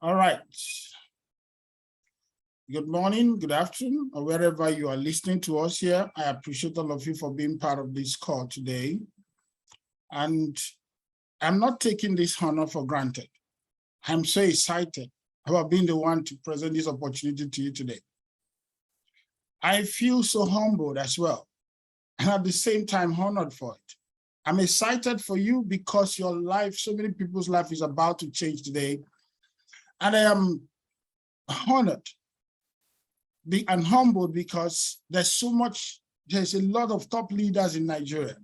All right. Good morning, good afternoon, or wherever you are listening to us here. I appreciate all of you for being part of this call today. And I'm not taking this honor for granted. I'm so excited about being the one to present this opportunity to you today. I feel so humbled as well, and at the same time honored for it. I'm excited for you because your life, so many people's life is about to change today. And I am honored and humbled because there's a lot of top leaders in Nigeria.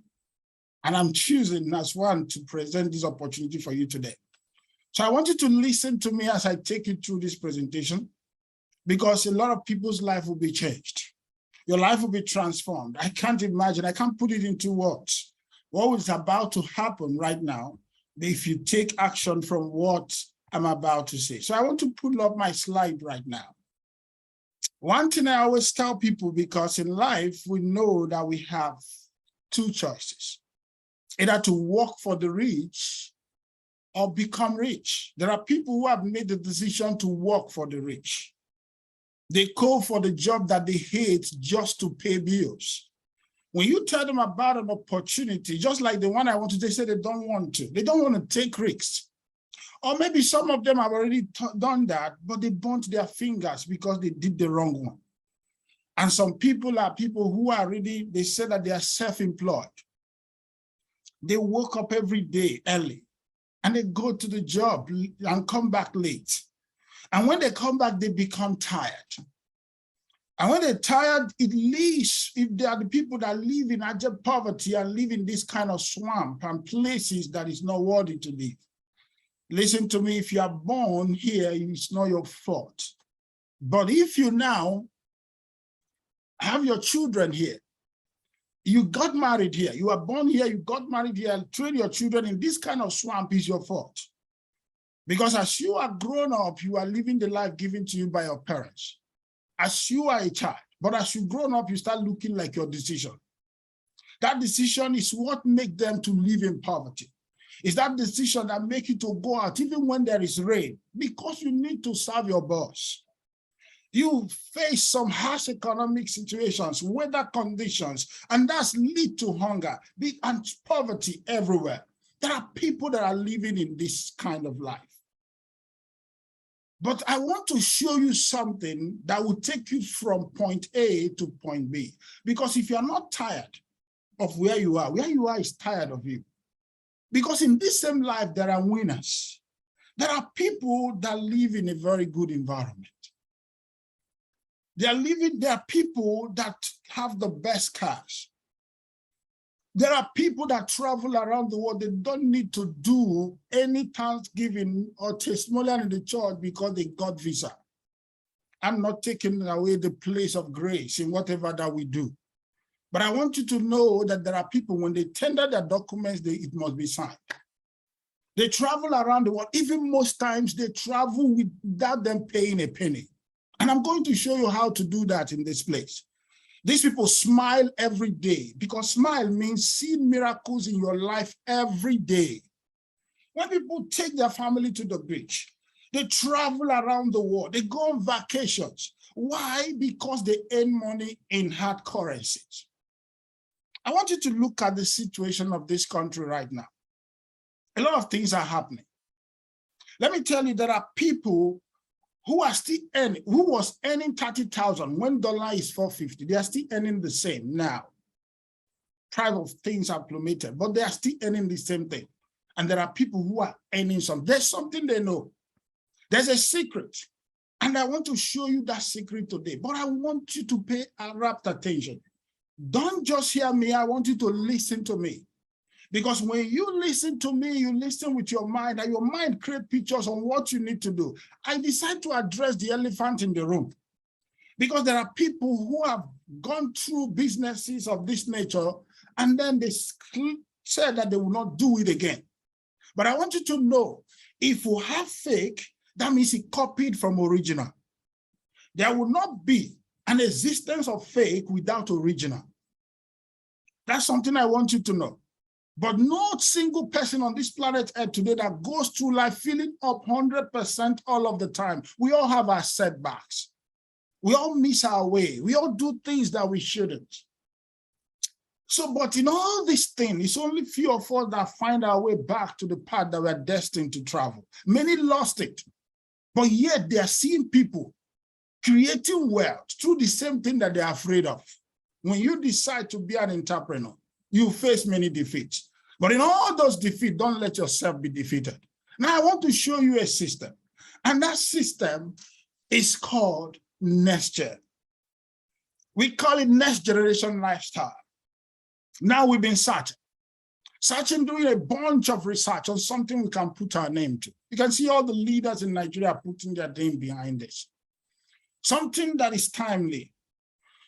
And I'm choosing as one to present this opportunity for you today. So I want you to listen to me as I take you through this presentation, because a lot of people's life will be changed. Your life will be transformed. I can't imagine, I can't put it into words. What is about to happen right now if you take action from what I'm about to say. So I want to pull up my slide right now. One thing I always tell people, because in life, we know that we have two choices, either to work for the rich or become rich. There are people who have made the decision to work for the rich. They go for the job that they hate just to pay bills. When you tell them about an opportunity, just like the one I want to, they say they don't want to. They don't want to take risks. Or maybe some of them have already done that, but they burnt their fingers because they did the wrong one. And some people are people who are really, they say that they are self-employed. They woke up every day early and they go to the job and come back late. And when they come back, they become tired. And when they're tired, it leaves, if they are the people that live in abject poverty and live in this kind of swamp and places that is not worthy to live. Listen to me, if you are born here, it's not your fault. But if you now have your children here, you got married here, you are born here, you got married here, train your children in this kind of swamp is your fault. Because as you are grown up, you are living the life given to you by your parents. As you are a child, but as you grown up, you start looking like your decision. That decision is what makes them to live in poverty. It's that decision that makes you to go out even when there is rain, because you need to serve your boss. You face some harsh economic situations, weather conditions, and that's lead to hunger and poverty everywhere. There are people that are living in this kind of life. But I want to show you something that will take you from point A to point B. Because if you're not tired of where you are is tired of you. Because in this same life, there are winners. There are people that live in a very good environment. There are people that have the best cars. There are people that travel around the world. They don't need to do any thanksgiving or testimonial in the church because they got visa. I'm not taking away the place of grace in whatever that we do. But I want you to know that there are people, when they tender their documents, it must be signed. They travel around the world. Even most times they travel without them paying a penny. And I'm going to show you how to do that in this place. These people smile every day, because smile means seeing miracles in your life every day. When people take their family to the beach, they travel around the world, they go on vacations. Why? Because they earn money in hard currencies. I want you to look at the situation of this country right now. A lot of things are happening. Let me tell you, there are people who are still earning, who was earning 30,000 when dollar is 450. They are still earning the same now. Price of things are plummeted, but they are still earning the same thing. And there are people who are earning something. There's something they know. There's a secret. And I want to show you that secret today. But I want you to pay rapt attention. Don't just hear me. I want you to listen to me. Because when you listen to me, you listen with your mind, and your mind creates pictures on what you need to do. I decide to address the elephant in the room, because there are people who have gone through businesses of this nature, and then they said that they will not do it again. But I want you to know, if you have fake, that means it copied from original. There will not be an existence of fake without original. That's something I want you to know. But no single person on this planet Earth today that goes through life feeling up 100% all of the time. We all have our setbacks. We all miss our way. We all do things that we shouldn't. So, but in all these things, it's only few of us that find our way back to the path that we're destined to travel. Many lost it, but yet they are seeing people creating wealth through the same thing that they're afraid of. When you decide to be an entrepreneur, you face many defeats. But in all those defeats, don't let yourself be defeated. Now, I want to show you a system. And that system is called NextGen. We call it Next Generation Lifestyle. Now we've been searching, doing a bunch of research on something we can put our name to. You can see all the leaders in Nigeria putting their name behind this. Something that is timely,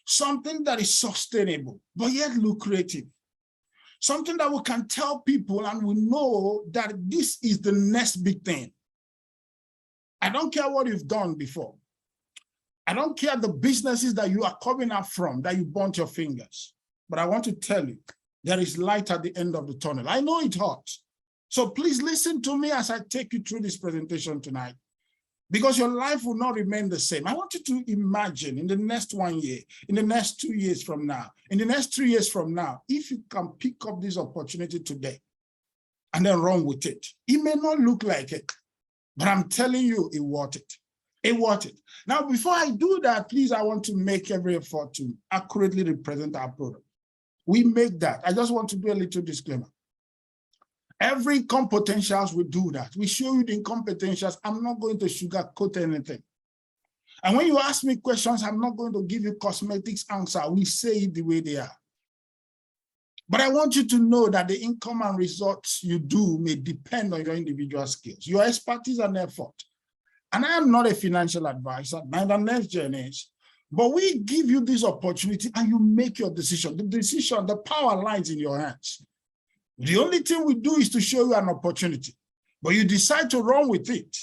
something that is sustainable, but yet lucrative. Something that we can tell people and we know that this is the next big thing. I don't care what you've done before. I don't care the businesses that you are coming up from, that you burnt your fingers. But I want to tell you, there is light at the end of the tunnel. I know it hurts. So please listen to me as I take you through this presentation tonight, because your life will not remain the same. I want you to imagine in the next 1 year, in the next 2 years from now, in the next 3 years from now, if you can pick up this opportunity today and then run with it. It may not look like it, but I'm telling you, it's worth it. It's worth it. Now, before I do that, please, I want to make every effort to accurately represent our product. We make that. I just want to do a little disclaimer. Every income potentials, we do that. We show you the income potentials. I'm not going to sugarcoat anything. And when you ask me questions, I'm not going to give you cosmetics answer. We say it the way they are. But I want you to know that the income and results you do may depend on your individual skills, your expertise and effort. And I am not a financial advisor, neither NextGen is, but we give you this opportunity and you make your decision. The decision, the power lies in your hands. The only thing we do is to show you an opportunity, but you decide to run with it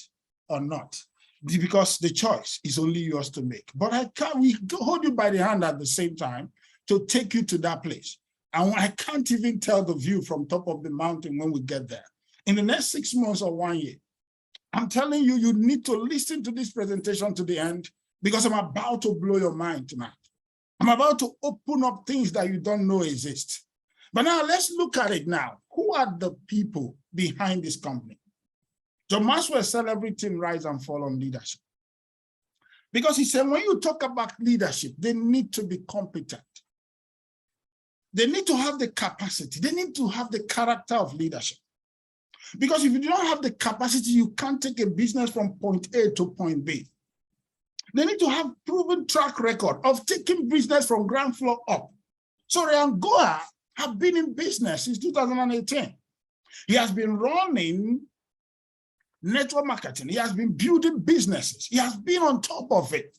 or not, because the choice is only yours to make. But we hold you by the hand at the same time to take you to that place. And I can't even tell the view from top of the mountain when we get there. In the next 6 months or 1 year, I'm telling you, you need to listen to this presentation to the end, because I'm about to blow your mind tonight. I'm about to open up things that you don't know exist. But now let's look at it now. Who are the people behind this company? John Maxwell said everything rise and fall on leadership. Because he said, when you talk about leadership, they need to be competent. They need to have the capacity. They need to have the character of leadership. Because if you don't have the capacity, you can't take a business from point A to point B. They need to have proven track record of taking business from ground floor up. So Ryan Goa has been in business since 2018. He has been running network marketing. He has been building businesses. He has been on top of it,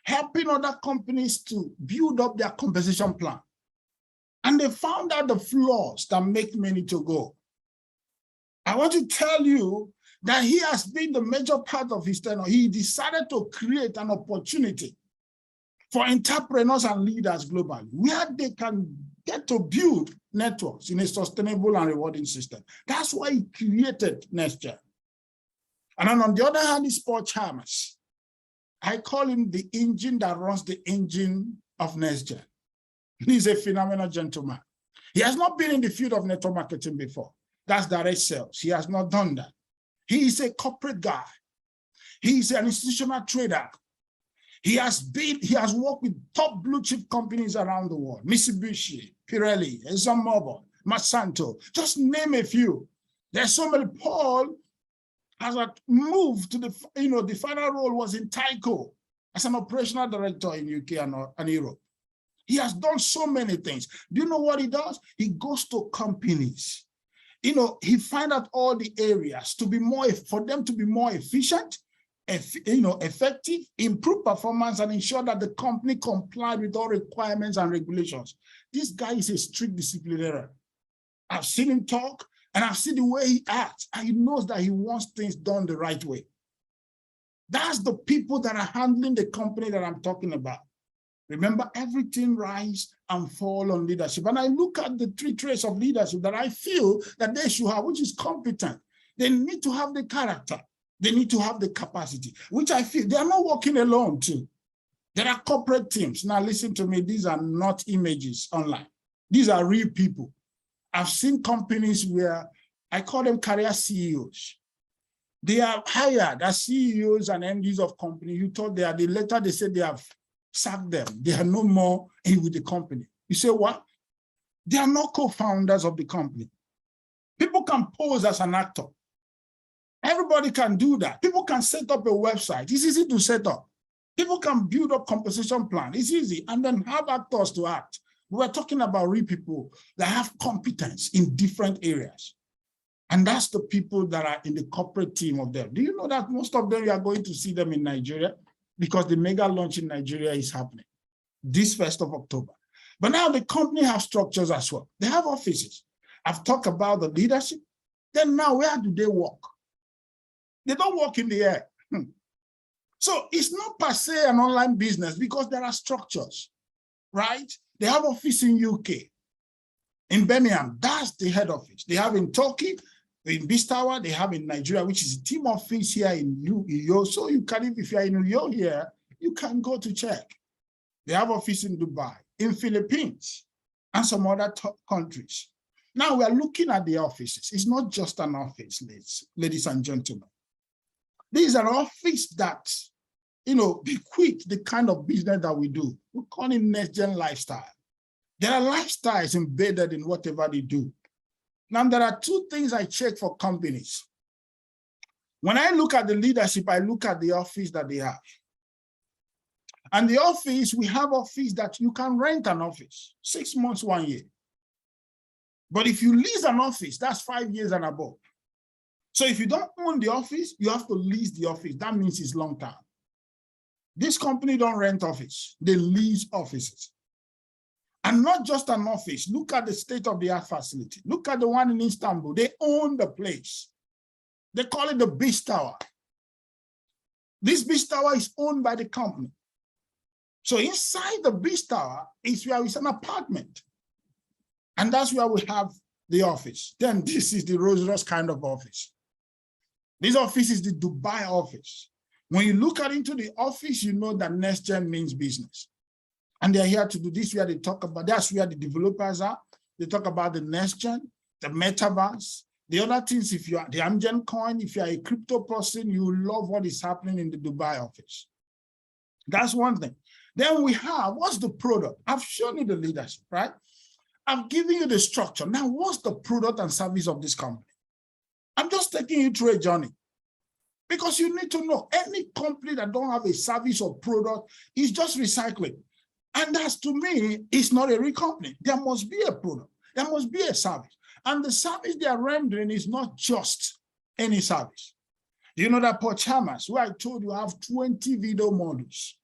helping other companies to build up their compensation plan. And they found out the flaws that make many to go. I want to tell you that he has been the major part of his tenure. He decided to create an opportunity for entrepreneurs and leaders globally, where they can get to build networks in a sustainable and rewarding system. That's why he created NextGen. And then on the other hand, is Paul Chalmers. I call him the engine that runs the engine of NextGen. He's a phenomenal gentleman. He has not been in the field of network marketing before. That's direct sales. He has not done that. He is a corporate guy. He is an institutional trader. He has worked with top blue chip companies around the world: Mitsubishi, Pirelli, ExxonMobil, Monsanto, just name a few. There's so many. Paul has moved to the final role was in Tyco as an operational director in UK and Europe. He has done so many things. Do you know what he does? He goes to companies. He finds out all the areas for them to be more efficient, effective, improve performance, and ensure that the company complied with all requirements and regulations. This guy is a strict disciplinarian. I've seen him talk, and I've seen the way he acts, and he knows that he wants things done the right way. That's the people that are handling the company that I'm talking about. Remember, everything rise and fall on leadership. And I look at the 3 traits of leadership that I feel that they should have, which is competent. They need to have the character. They need to have the capacity, which I feel they are not working alone too. There are corporate teams. Now listen to me, these are not images online. These are real people. I've seen companies where I call them career CEOs. They are hired as CEOs and MDs of companies. You thought they are, later they said they have sacked them. They are no more in with the company. You say what? They are not co-founders of the company. People can pose as an actor. Everybody can do that. People can set up a website. It's easy to set up. People can build up compensation plan. It's easy. And then have actors to act. We're talking about real people that have competence in different areas. And that's the people that are in the corporate team of them. Do you know that most of them, you are going to see them in Nigeria? Because the mega launch in Nigeria is happening this 1st of October. But now the company have structures as well. They have offices. I've talked about the leadership. Then now, where do they work? They don't work in the air. So it's not per se an online business because there are structures, right? They have office in UK, in Birmingham, that's the head office. They have in Turkey, in Bistawa, they have in Nigeria, which is a team office here in Uyo. So you can, if you are in Uyo here, you can go to check. They have office in Dubai, in Philippines, and some other countries. Now we are looking at the offices. It's not just an office, ladies and gentlemen. These are offices that, bequeath the kind of business that we do. We call it NextGen lifestyle. There are lifestyles embedded in whatever they do. Now, there are 2 things I check for companies. When I look at the leadership, I look at the office that they have. And the office, we have office that you can rent an office, 6 months, 1 year. But if you lease an office, that's 5 years and above. So if you don't own the office, you have to lease the office. That means it's long term. This company don't rent office, they lease offices. And not just an office. Look at the state-of-the-art facility. Look at the one in Istanbul. They own the place. They call it the Beach Tower. This Beach Tower is owned by the company. So inside the Beach Tower is where it's an apartment. And that's where we have the office. Then this is the Rolls-Royce kind of office. This office is the Dubai office. When you look into the office, you know that NextGen means business. And they're here to do this, where they talk about, that's where the developers are. They talk about the NextGen, the metaverse. The other things, if you are the AMGEN coin, if you are a crypto person, you love what is happening in the Dubai office. That's one thing. Then we have, what's the product? I've shown you the leadership, right? I've given you the structure. Now, what's the product and service of this company? I'm just taking you through a journey. Because you need to know, any company that don't have a service or product is just recycling. And that's, to me, it's not a real company. There must be a product. There must be a service. And the service they are rendering is not just any service. You know that Pochamas, where I told you I have 20 video modules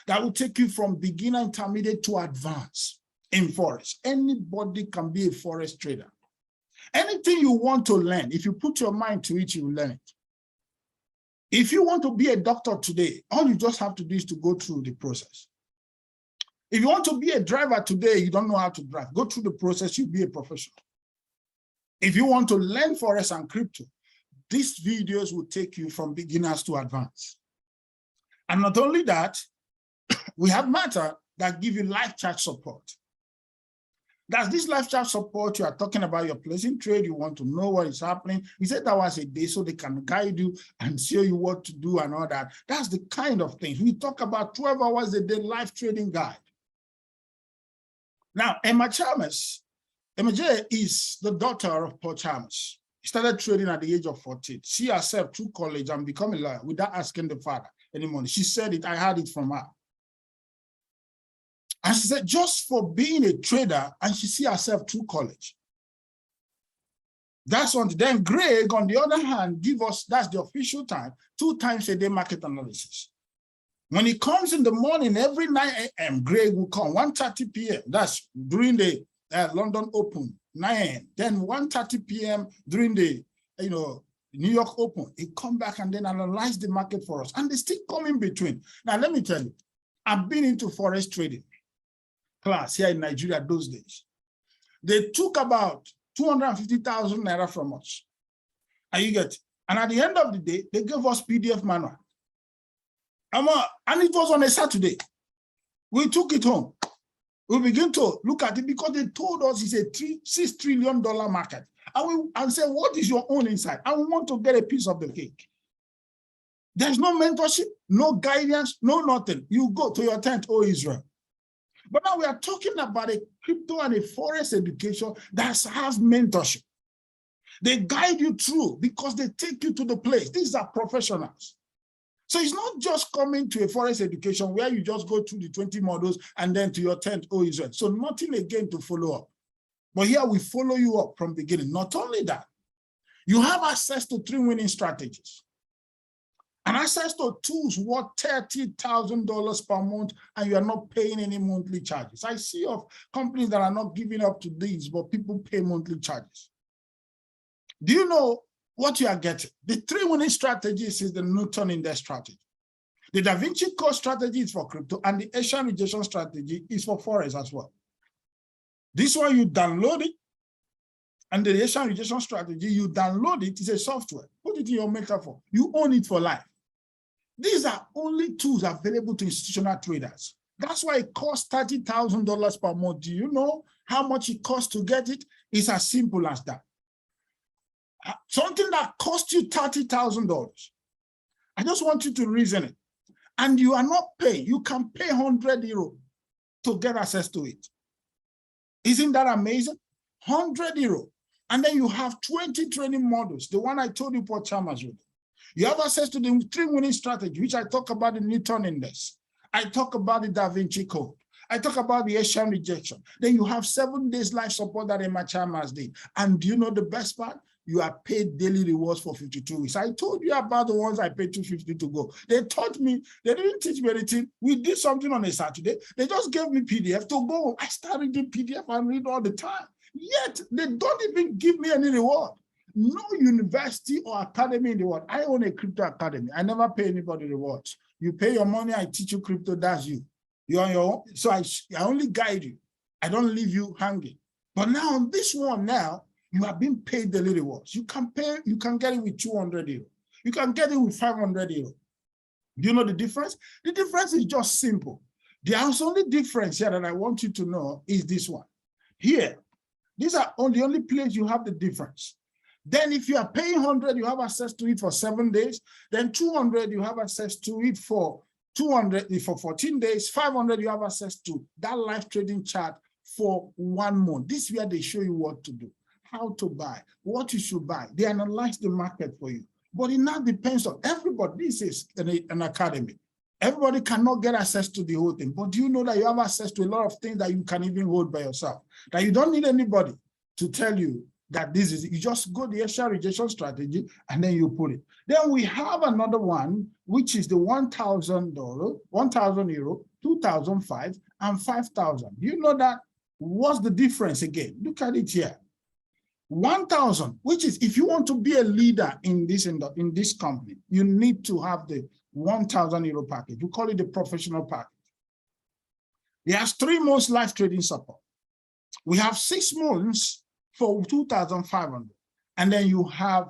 that will take you from beginner, intermediate to advanced in Forex. Anybody can be a Forex trader. Anything you want to learn, if you put your mind to it, you will learn it. If you want to be a doctor today, all you just have to do is to go through the process. If you want to be a driver today, you don't know how to drive, go through the process, you'll be a professional. If you want to learn Forex and crypto, these videos will take you from beginners to advanced. And not only that, we have Matter that give you live chat support. That's this live chat support. You are talking about your placing trade, you want to know what is happening. He said that was a day so they can guide you and show you what to do and all that. That's the kind of things. We talk about 12 hours a day live trading guide. Now, Emma Chalmers, Emma J is the daughter of Paul Chalmers. She started trading at the age of 14. She herself through college and become a lawyer without asking the father any money. She said it, I heard it from her. And she said, just for being a trader, and she see herself through college. That's one. Then Greg, on the other hand, give us, that's the official time, 2 times a day market analysis. When he comes in the morning, every 9 a.m., Greg will come, 1:30 p.m. That's during the London Open, 9 a.m. Then 1:30 p.m. during the, New York Open. He come back and then analyze the market for us. And they still come in between. Now, let me tell you, I've been into Forex trading class here in Nigeria those days. They took about 250,000 naira from us. And you get, and at the end of the day, they gave us PDF manual. And it was on a Saturday. We took it home. We begin to look at it because they told us it's a $6 trillion market. And say, what is your own insight? And we want to get a piece of the cake. There's no mentorship, no guidance, no nothing. You go to your tent, oh Israel. But now we are talking about a crypto and a Forex education that has mentorship. They guide you through because they take you to the place. These are professionals. So it's not just coming to a Forex education where you just go through the 20 models and then to your tent, oh Israel. So nothing again to follow up. But here we follow you up from the beginning. Not only that, you have access to 3 winning strategies and access to tools worth $30,000 per month, and you are not paying any monthly charges. I see of companies that are not giving up to these, but people pay monthly charges. Do you know what you are getting? The 3 winning strategies is the Newton Index strategy. The Da Vinci Code strategy is for crypto, and the Asian rejection strategy is for Forex as well. This one, you download it, and the Asian rejection strategy, you download it, it's a software. Put it in your metaphor. You own it for life. These are only tools available to institutional traders. That's why it costs $30,000 per month. Do you know how much it costs to get it? It's as simple as that. Something that costs you $30,000. I just want you to reason it. And you are not paying. You can pay €100 to get access to it. Isn't that amazing? €100. And then you have 20 training models. The one I told you for Chamas with. You have access to the 3 winning strategy, which I talk about the Newton Index. I talk about the Da Vinci Code. I talk about the Asian rejection. Then you have 7 days life support that Emma Chamas did. And do you know the best part? You are paid daily rewards for 52 weeks. I told you about the ones I paid $250 to go. They taught me, they didn't teach me anything. We did something on a Saturday. They just gave me PDF to go. I started reading PDF and read all the time. Yet they don't even give me any reward. No university or academy in the world. I own a crypto academy. I never pay anybody rewards. You pay your money, I teach you crypto, that's you. You're on your own. So I only guide you. I don't leave you hanging. But now on this one now, you are being paid daily rewards. You can get it with €200. You can get it with €500. Do you know the difference? The difference is just simple. The only difference here that I want you to know is this one. Here, these are the only place you have the difference. Then if you are paying 100, you have access to it for 7 days. Then 200, you have access to it for 14 days. 500, you have access to that live trading chart for 1 month. This is where they show you what to do, how to buy, what you should buy. They analyze the market for you. But it now depends on everybody. This is an academy. Everybody cannot get access to the whole thing. But do you know that you have access to a lot of things that you can even hold by yourself? That you don't need anybody to tell you that this is it. You just go the Asian rejection strategy and then you put it. Then we have another one, which is the $1,000, €1,000, 2,005, and 5,000. You know that? What's the difference again? Look at it here. 1,000, which is if you want to be a leader in this company, you need to have the €1,000 package. We call it the professional package. It has 3 months live trading support. We have 6 months for 2,500, and then you have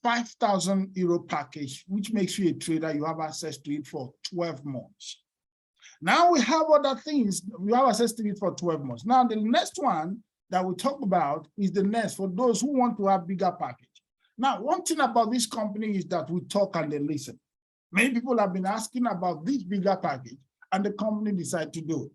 €5,000 package, which makes you a trader. You have access to it for 12 months. Now we have other things. We have access to it for 12 months. Now the next one that we talk about is the next for those who want to have bigger package. Now, one thing about this company is that we talk and they listen. Many people have been asking about this bigger package, and the company decided to do it.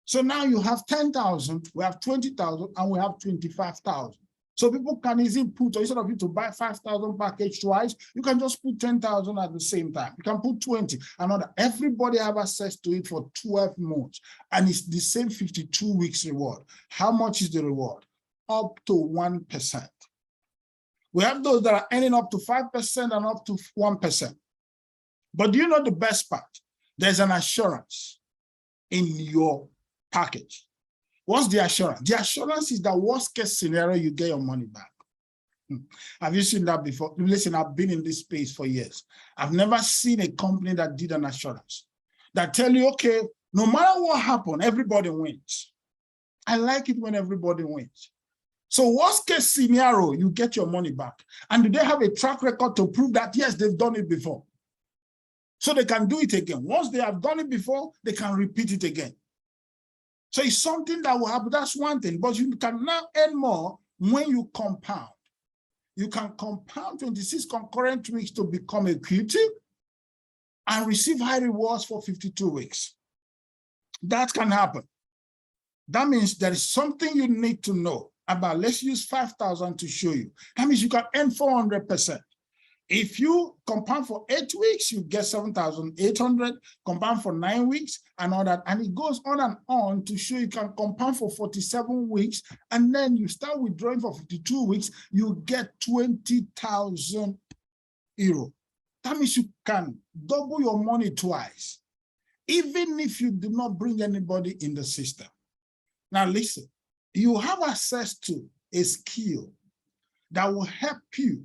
So now you have 10,000, we have 20,000, and we have 25,000. So people can easily put, or instead of you to buy 5,000 package twice, you can just put 10,000 at the same time. You can put 20, another. Everybody have access to it for 12 months, and it's the same 52 weeks reward. How much is the reward? Up to 1%. We have those that are earning up to 5% and up to 1%. But do you know the best part? There's an assurance in your package. What's the assurance? The assurance is the worst case scenario, you get your money back. Have you seen that before? Listen, I've been in this space for years. I've never seen a company that did an assurance that tell you, okay, No matter what happens, everybody wins. I like it when everybody wins. So worst case scenario, you get your money back. And do they have a track record to prove that, yes, they've done it before? So they can do it again. Once they have done it before, they can repeat it again. So it's something that will happen. That's one thing. But you can now earn more when you compound. You can compound 26 concurrent weeks to become equity and receive high rewards for 52 weeks. That can happen. That means there is something you need to know about. Let's use 5,000 to show you. That means you can earn 400%. If you compound for 8 weeks, you get 7,800, compound for 9 weeks and all that. And it goes on and on to show you can compound for 47 weeks. And then you start withdrawing for 52 weeks, you get 20,000 euro. That means you can double your money twice, even if you do not bring anybody in the system. Now listen, you have access to a skill that will help you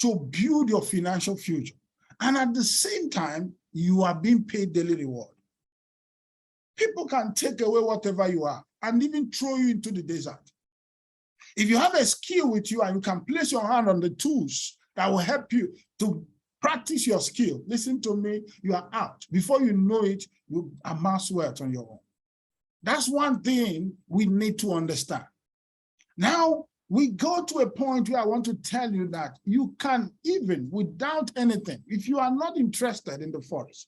to build your financial future. And at the same time, you are being paid daily reward. People can take away whatever you are and even throw you into the desert. If you have a skill with you and you can place your hand on the tools that will help you to practice your skill, listen to me, you are out. Before you know it, you amass wealth on your own. That's one thing we need to understand. Now, we go to a point where I want to tell you that you can, even without anything, if you are not interested in the Forex,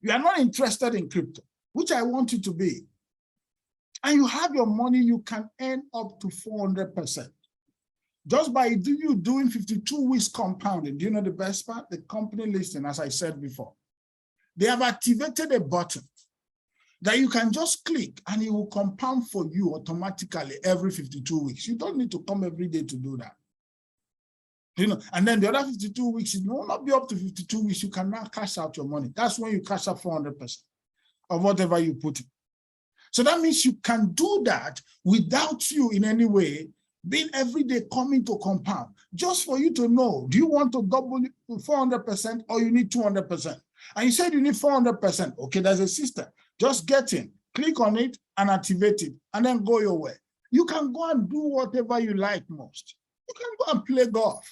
you are not interested in crypto, which I want you to be, and you have your money, you can earn up to 400%. Just by you doing 52 weeks compounding. Do you know the best part? The company listing, as I said before, they have activated a button that you can just click and it will compound for you automatically every 52 weeks. You don't need to come every day to do that. You know, and then the other 52 weeks, it will not be up to 52 weeks. You can now cash out your money. That's when you cash out 400% of whatever you put in. So that means you can do that without you in any way being every day coming to compound. Just for you to know, do you want to double 400% or you need 200%? And you said you need 400%. Okay, there's a system. Just get in, click on it and activate it, and then go your way. You can go and do whatever you like most. You can go and play golf.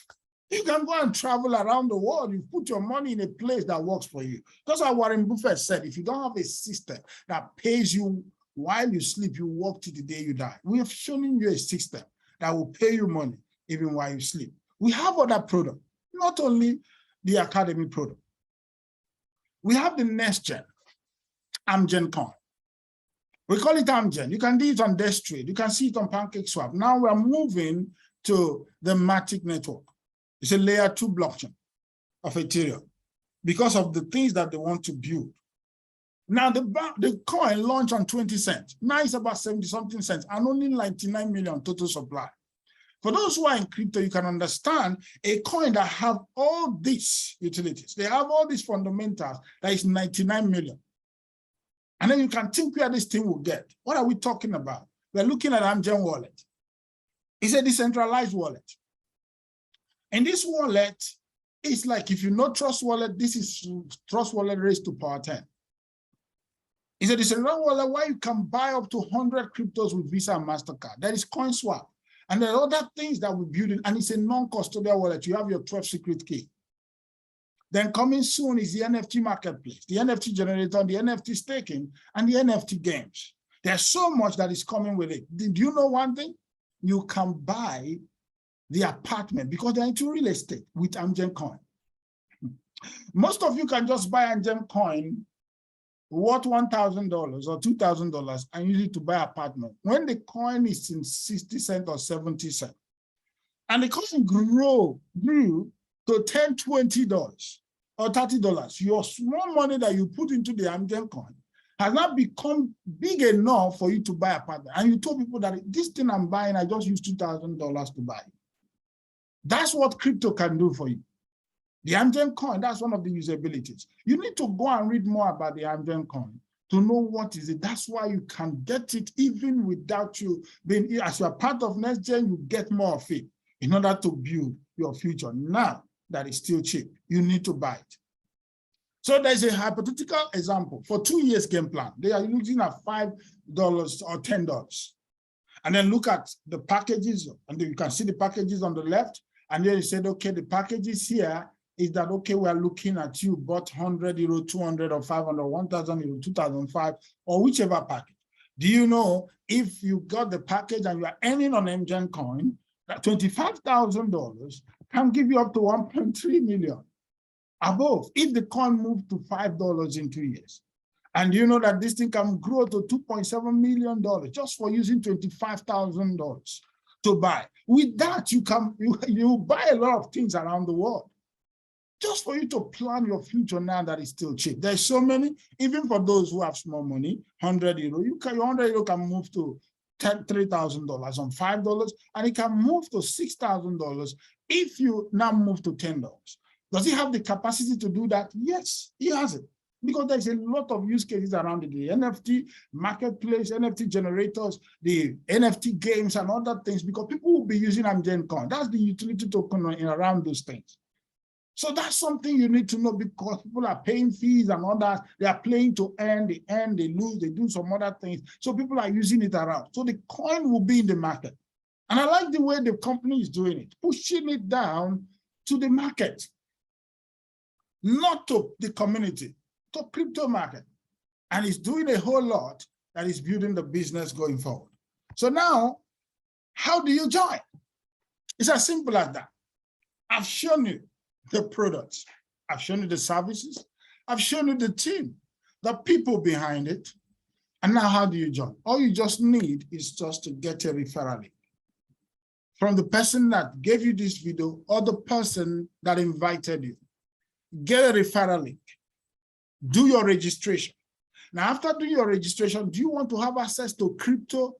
You can go and travel around the world. You put your money in a place that works for you. That's what Warren Buffett said. If you don't have a system that pays you while you sleep, you work till the day you die. We have shown you a system that will pay you money even while you sleep. We have other products, not only the academy product. We have the NextGen, AMGEN coin. We call it AMGEN. You can do it on Desk Trade. You can see it on PancakeSwap. Now we're moving to the Matic network. It's a layer 2 blockchain of Ethereum because of the things that they want to build. Now the coin launched on 20 cents. Now it's about 70-something cents and only 99 million total supply. For those who are in crypto, you can understand a coin that have all these utilities. They have all these fundamentals that is 99 million. And then you can think where this thing will get. What are we talking about? We're looking at AMGEN wallet. It's a decentralized wallet. And this wallet is like, if you know Trust Wallet, this is Trust Wallet raised to power 10. It's a decentralized wallet where you can buy up to 100 cryptos with Visa and MasterCard. That is CoinSwap. And there are other things that we build in, and it's a non-custodial wallet. You have your 12 secret key. Then coming soon is the NFT marketplace, the NFT generator, the NFT staking, and the NFT games. There's so much that is coming with it. Did you know one thing? You can buy the apartment because they're into real estate with AMGEN coin. Most of you can just buy AMGEN coin worth $1,000 or $2,000 and use it to buy apartment when the coin is in 60 cents or 70 cents. And the coin grew to $10, $20 or $30. Your small money that you put into the AMGEN coin has not become big enough for you to buy apartment. And you told people that this thing I'm buying, I just used $2,000 to buy it. That's what crypto can do for you. The AMGEN coin, that's one of the usabilities. You need to go and read more about the AMGEN coin to know what is it. That's why you can get it even without you being, as you are part of NextGen, you get more of it in order to build your future. Now that it's still cheap, you need to buy it. So there's a hypothetical example for 2 years game plan. They are looking at $5 or $10. And then look at the packages, and you can see the packages on the left. And then you said, okay, the packages here is that, okay, we're looking at you bought €100, 200 or 500, 1,000 euro, 2005, or whichever package. Do you know if you got the package and you are earning on AMGEN coin, that $25,000 can give you up to 1.3 million above if the coin moved to $5 in 2 years. And you know that this thing can grow to $2.7 million just for using $25,000 to buy. With that, you buy a lot of things around the world. Just for you to plan your future now that is still cheap. There's so many, even for those who have small money, €100, your €100 can move to $3,000 on $5, and it can move to $6,000 if you now move to $10. Does he have the capacity to do that? Yes, he has it. Because there's a lot of use cases around it, the NFT marketplace, NFT generators, the NFT games and other things, because people will be using AMGEN coin. That's the utility token around those things. So that's something you need to know, because people are paying fees and all that. They are playing to earn, they lose, they do some other things. So people are using it around. So the coin will be in the market. And I like the way the company is doing it, pushing it down to the market, not to the community, to crypto market. And it's doing a whole lot that is building the business going forward. So now, how do you join? It's as simple as that. I've shown you the products, I've shown you the services, I've shown you the team, the people behind it. And now how do you join? All you just need is just to get a referral link from the person that gave you this video or the person that invited you. Get a referral link. Do your registration. Now, after doing your registration, do you want to have access to crypto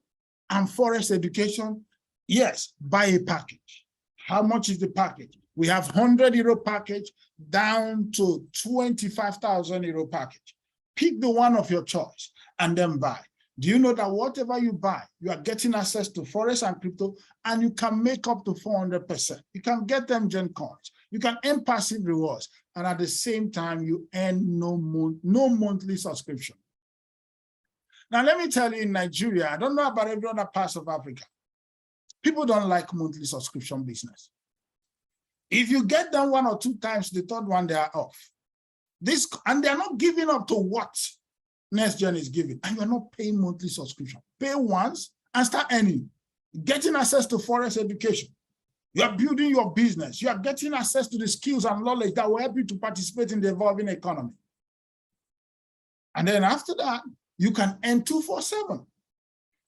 and Forex education? Yes, buy a package. How much is the package? We have €100 package down to 25,000 euro package. Pick the one of your choice and then buy. Do you know that whatever you buy, you are getting access to Forex and crypto, and you can make up to 400%. You can get them AMGEN coins. You can earn passive rewards, and at the same time, you earn no monthly subscription. Now, let me tell you, in Nigeria, I don't know about every other part of Africa, people don't like monthly subscription business. If you get them 1 or 2 times, the third one, they are off. And they're not giving up to what NextGen is giving, and you're not paying monthly subscription. Pay once and start earning, getting access to Forex education. You are building your business. You are getting access to the skills and knowledge that will help you to participate in the evolving economy. And then after that, you can earn 247.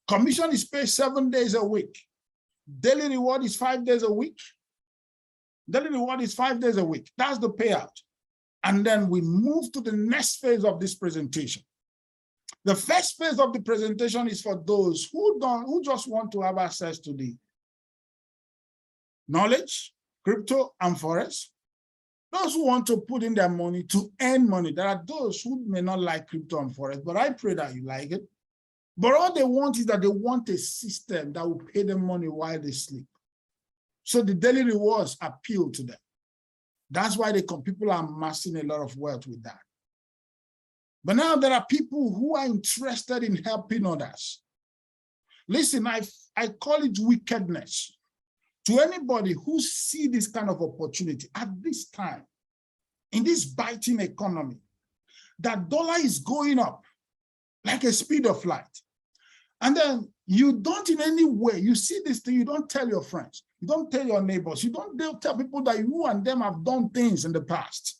Commission is paid 7 days a week. Daily reward is 5 days a week. Daily reward is 5 days a week. That's the payout. And then we move to the next phase of this presentation. The first phase of the presentation is for those who just want to have access to the knowledge, crypto, and Forex. Those who want to put in their money to earn money. There are those who may not like crypto and Forex, but I pray that you like it. But all they want is that they want a system that will pay them money while they sleep. So the daily rewards appeal to them. That's why people are amassing a lot of wealth with that. But now there are people who are interested in helping others. Listen, I call it wickedness. To anybody who see this kind of opportunity at this time, in this biting economy, that dollar is going up like a speed of light. And then you don't in any way, you see this thing, you don't tell your friends, you don't tell your neighbors, you don't tell people that you and them have done things in the past.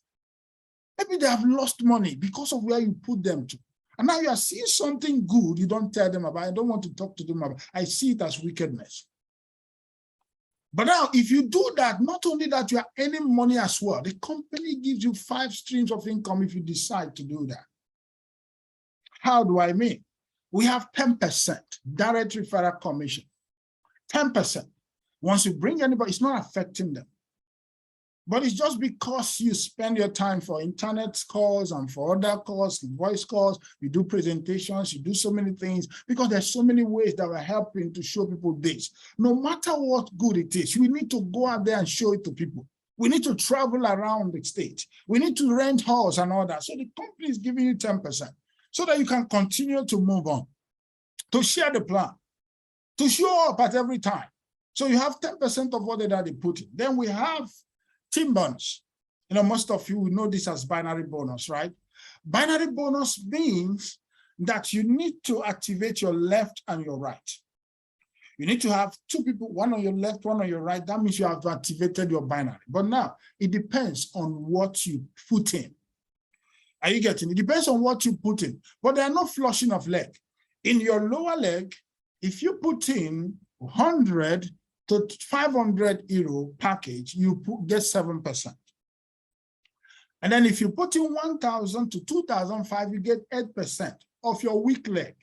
Maybe they have lost money because of where you put them to. And now you are seeing something good, you don't tell them about, I don't want to talk to them about, I see it as wickedness. But now, if you do that, not only that, you are earning money as well. The company gives you 5 streams of income if you decide to do that. How do I mean? We have 10% direct referral commission. 10%. Once you bring anybody, it's not affecting them. But it's just because you spend your time for internet calls and for other calls, voice calls, you do presentations, you do so many things, because there's so many ways that we're helping to show people this. No matter what good it is, we need to go out there and show it to people. We need to travel around the state. We need to rent halls and all that. So the company is giving you 10% so that you can continue to move on, to share the plan, to show up at every time. So you have 10% of whatever they put in. Then we have team bonus. You know, most of you will know this as binary bonus, right? Binary bonus means that you need to activate your left and your right. You need to have two people, one on your left, one on your right. That means you have activated your binary. But now it depends on what you put in. Are you getting it? It depends on what you put in. But there are no flushing of leg. In your lower leg, if you put in 100 to 500 euro package, you get 7%. And then if you put in 1,000 to 2,005, you get 8% of your weak leg.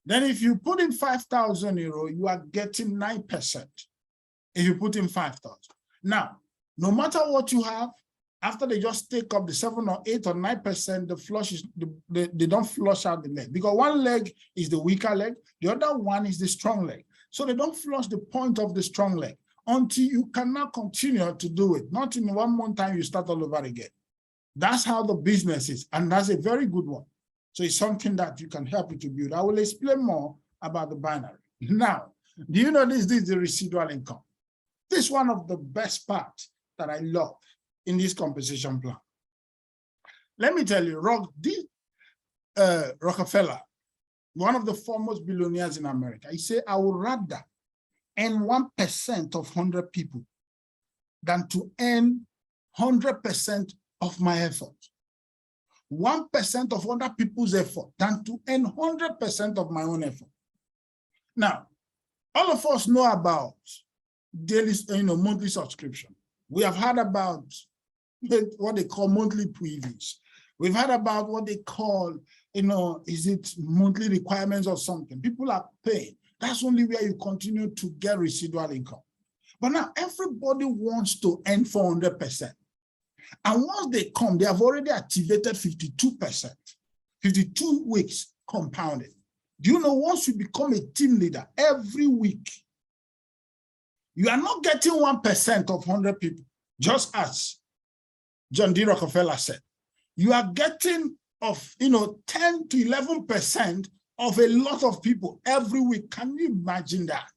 Then if you put in 5,000 euro, you are getting 9% if you put in 5,000. Now, no matter what you have, after they just take up the 7 or 8 or 9%, the flush is they don't flush out the leg, because one leg is the weaker leg, the other one is the strong leg. So they don't flush the point of the strong leg until you cannot continue to do it. Not in 1 month time you start all over again. That's how the business is, and that's a very good one. So it's something that you can help you to build. I will explain more about the binary. Now, do you know this is the residual income? This is one of the best parts that I love in this compensation plan. Let me tell you, Rockefeller, one of the foremost billionaires in America, he said, I would rather earn 1% of 100 people than to earn 100% of my effort. 1% of other people's effort than to earn 100% of my own effort. Now, all of us know about daily, monthly subscription. We have heard about what they call monthly previews. We've heard about what they call, is it monthly requirements or something? People are paying. That's only where you continue to get residual income. But now everybody wants to earn 400%. And once they come, they have already activated 52%, 52 weeks compounded. Do you know, once you become a team leader, every week, you are not getting 1% of 100 people, just as John D. Rockefeller said. You are getting 10 to 11% of a lot of people every week. Can you imagine that?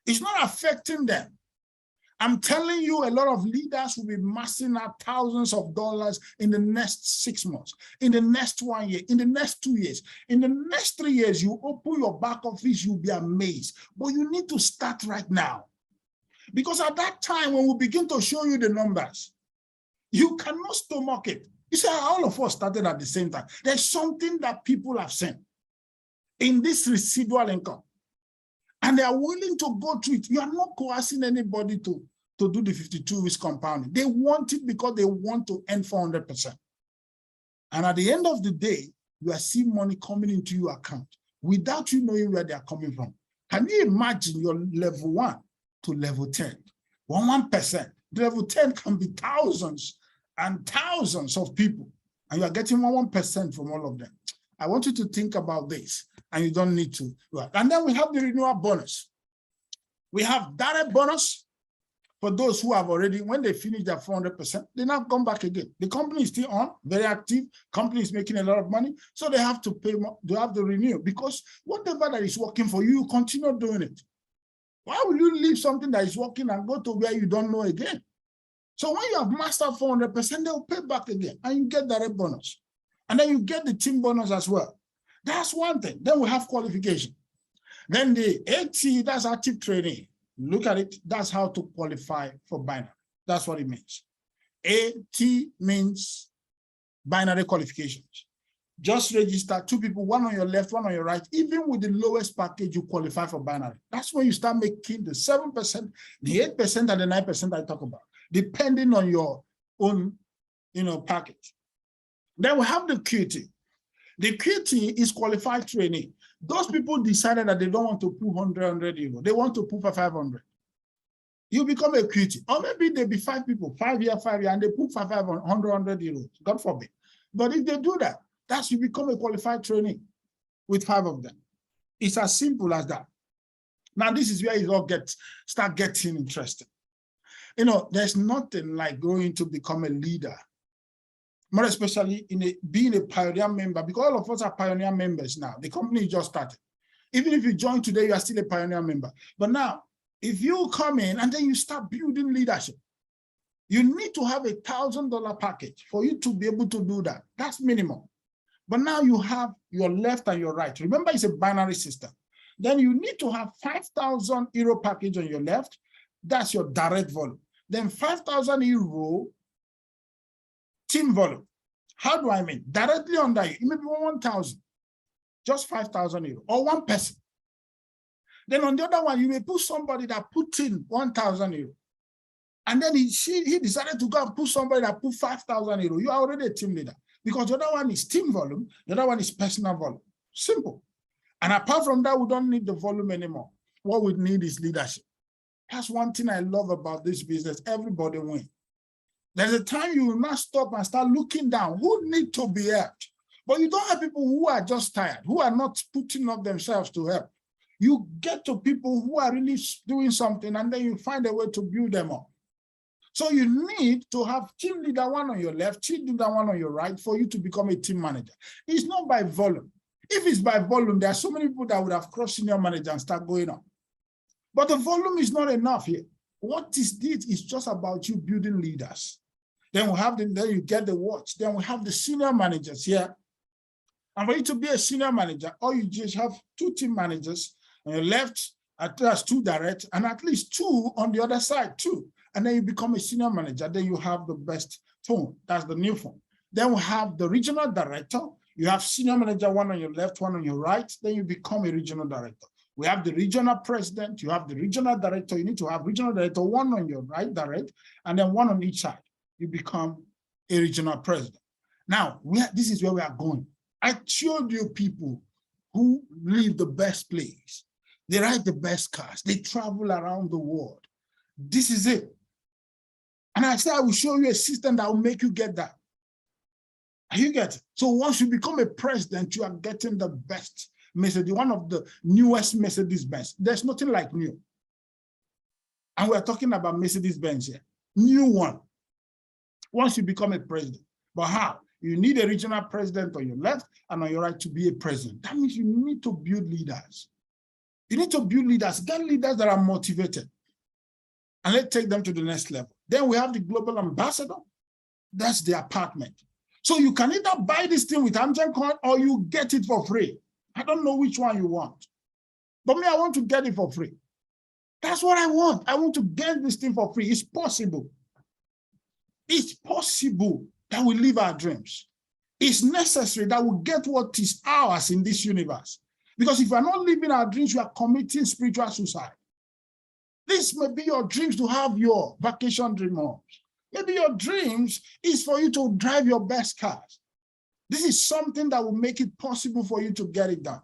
It's not affecting them. I'm telling you, a lot of leaders will be amassing out thousands of dollars in the next 6 months, in the next 1 year, in the next 2 years, in the next 3 years. You open your back office, you'll be amazed. But you need to start right now. Because at that time, when we begin to show you the numbers, you cannot stomach it. You see, all of us started at the same time. There's something that people have seen in this residual income, and they are willing to go through it. You are not coercing anybody to do the 52 weeks compounding. They want it because they want to earn 400%. And at the end of the day, you are seeing money coming into your account without you knowing where they are coming from. Can you imagine your level 1 to level 10? 1%. Level 10 can be thousands and thousands of people, and you are getting 1% from all of them. I want you to think about this, and you don't need to. And then we have the renewal bonus. We have direct bonus for those who have already, when they finish their 400%, they now come back again. The company is still on, very active. Company is making a lot of money, so they have to pay more, they have to renew, because whatever that is working for you, you continue doing it. Why will you leave something that is working and go to where you don't know again? So when you have mastered 400%, they'll pay back again, and you get direct bonus. And then you get the team bonus as well. That's one thing. Then we have qualification. Then the AT, that's active training. Look at it. That's how to qualify for binary. That's what it means. AT means binary qualifications. Just register 2 people, one on your left, one on your right. Even with the lowest package, you qualify for binary. That's when you start making the 7%, the 8%, and the 9% I talk about, depending on your own, package. Then we have the QT. The QT is qualified training. Those people decided that they don't want to put 100 euro. They want to put for 500. You become a QT. Or maybe there be 5 people, 5 years, and they put for 100 euros. God forbid. But if they do that, that's you become a qualified trainee with 5 of them. It's as simple as that. Now, this is where it all start getting interesting. There's nothing like growing to become a leader, more especially being a pioneer member, because all of us are pioneer members now. The company just started. Even if you join today, you are still a pioneer member. But now, if you come in and then you start building leadership, you need to have $1,000 package for you to be able to do that. That's minimum. But now you have your left and your right. Remember, it's a binary system. Then you need to have 5,000 euro package on your left. That's your direct volume. Then 5,000 euro team volume. How do I mean? Directly under you, it may be 1,000, just 5,000 euro, or one person. Then on the other one, you may put somebody that put in 1,000 euro. And then he decided to go and put somebody that put 5,000 euro. You are already a team leader, because the other one is team volume, the other one is personal volume. Simple. And apart from that, we don't need the volume anymore. What we need is leadership. That's one thing I love about this business. Everybody wins. There's a time you will not stop and start looking down. Who need to be helped? But you don't have people who are just tired, who are not putting up themselves to help. You get to people who are really doing something, and then you find a way to build them up. So you need to have team leader one on your left, team leader one on your right for you to become a team manager. It's not by volume. If it's by volume, there are so many people that would have crossed senior manager and start going on. But the volume is not enough here. What is this? It's just about you building leaders. Then we have then you get the watch. Then we have the senior managers here. And for you to be a senior manager, all you just have 2 team managers on your left, at least 2 direct, and at least 2 on the other side too. And then you become a senior manager. Then you have the best phone. That's the new phone. Then we have the regional director. You have senior manager one on your left, one on your right. Then you become a regional director. We have the regional president. You have the regional director. You need to have regional director one on your right, direct, and then one on each side. You become a regional president. Now, this is where we are going. I showed you people who live the best place. They ride the best cars. They travel around the world. This is it. And I said, I will show you a system that will make you get that. You get it. So once you become a president, you are getting the best Mercedes, one of the newest Mercedes-Benz. There's nothing like new. And we're talking about Mercedes-Benz here. New one. Once you become a president. But how? You need a regional president on your left and on your right to be a president. That means you need to build leaders. You need to build leaders, get leaders that are motivated. And let's take them to the next level. Then we have the global ambassador. That's the apartment. So you can either buy this thing with AMGEN coin or you get it for free. I don't know which one you want. But me, I want to get it for free. That's what I want. I want to get this thing for free. It's possible. It's possible that we live our dreams. It's necessary that we get what is ours in this universe. Because if we're not living our dreams, we are committing spiritual suicide. This may be your dreams to have your vacation dream homes. Maybe your dreams is for you to drive your best cars. This is something that will make it possible for you to get it done.